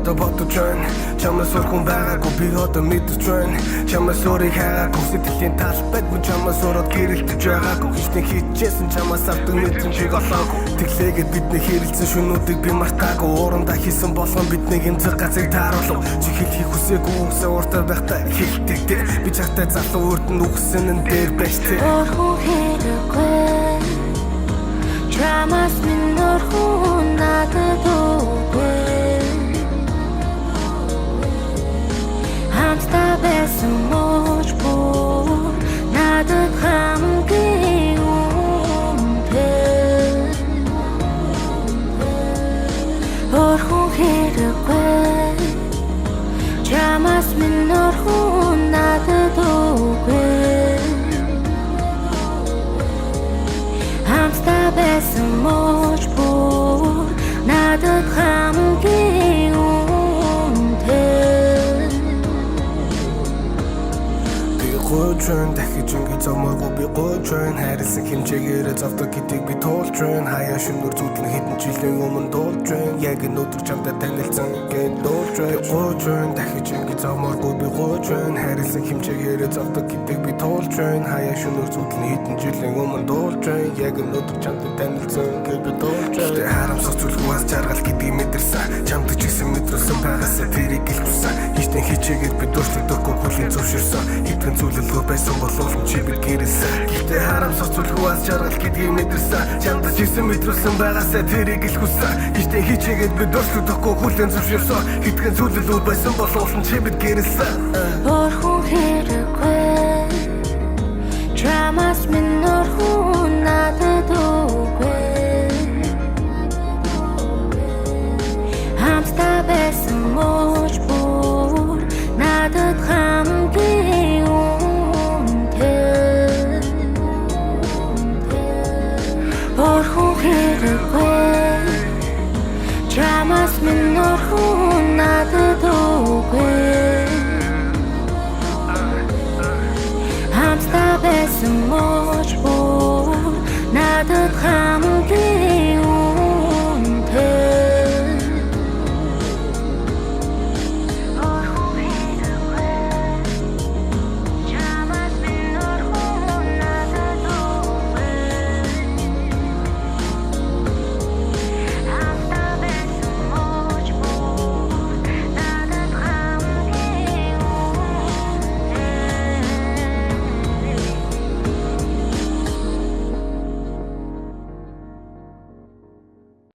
одоо бодож байна. Чамаас өрхөн байгаагүй би одоо мэдэж байна. Чамаас өөрийг хайгаагүй сэтгэлийн талбайд мөн чамаас өрөөд гэрэлтэж байгаагүй. Хичнээн хийчихсэн чамаас авдаг мэдрэмжийг олоогүй. Тэглээгээд бидний хэрэлцэн шөнүүдийг би мартаагүй. Уурандаа хийсэн болгон бидний эмзэг газрыг тааруулав. Чи хэлхийг хүсээгүй үгсээ уртаа байхдаа хэлдэг дээ. Би чартай залуу урд нь үгсэн нь дээр байж тээ. Орхон хэрэггүй чамаас минь орхон надад өггүй. Хамтдаа байсан мууч бүр надад хамгийн үнэтэй. Орхон хэрэггүй чамаас минь орхон надад өггүй. Хамтдаа байсан мууч бүр надад хамгийн үнэтэй. Би гойж байна дахиж ингэ замаагүй би гойж байна. Хайрлсан хэмжээгээрээ завдаг гэдгийг би туулж байна. Хаяа шөнөөр зүудлэн хэдэн жилийн өмнө дуулж байна. Яг энэ өдөр чамтай танилцсан гээд дуулж байна. Гойж байна дахиж ингэ замаагүй би гойж байна. Хайрлсан хэмжээгээрээ завдаг гэдгийг би туулж байна. Хаяа шөнөөр зүудлэн хэдэн жилийн өмнө дуулж байна. Яг энэ өдөр чамтай танилцсан гээд би дуулж байна. Харамсах зүйлгүй бас жаргал гэдгийг мэдэрсэн. Чамд ч гэсэн мэдрүүлсэн байгаасаа тэрийг гэлбсэн. Хичнээн хичээгээд би дуршлагдахгүй хүлийн зөвшөрсөн. Хэдхэн зүйлэлгүй байсан болов чи бид гэрэлсэн. Гэхдээ харамсах зүйлгүй бас жаргал гэдгийг мэдэрсэн. Чамд ч гэсэн мэдрүүлсэн байгаасаа тэрийг гэлбсэн. Хичнээн хичээгээд би дуршлагдахгүй хүлийн зөвшөрсөн. Хэдхэн зүйлэлгүй байсан болов чи бид гэрэлсэн. Орхон хэрэггүй чамаас минь орхон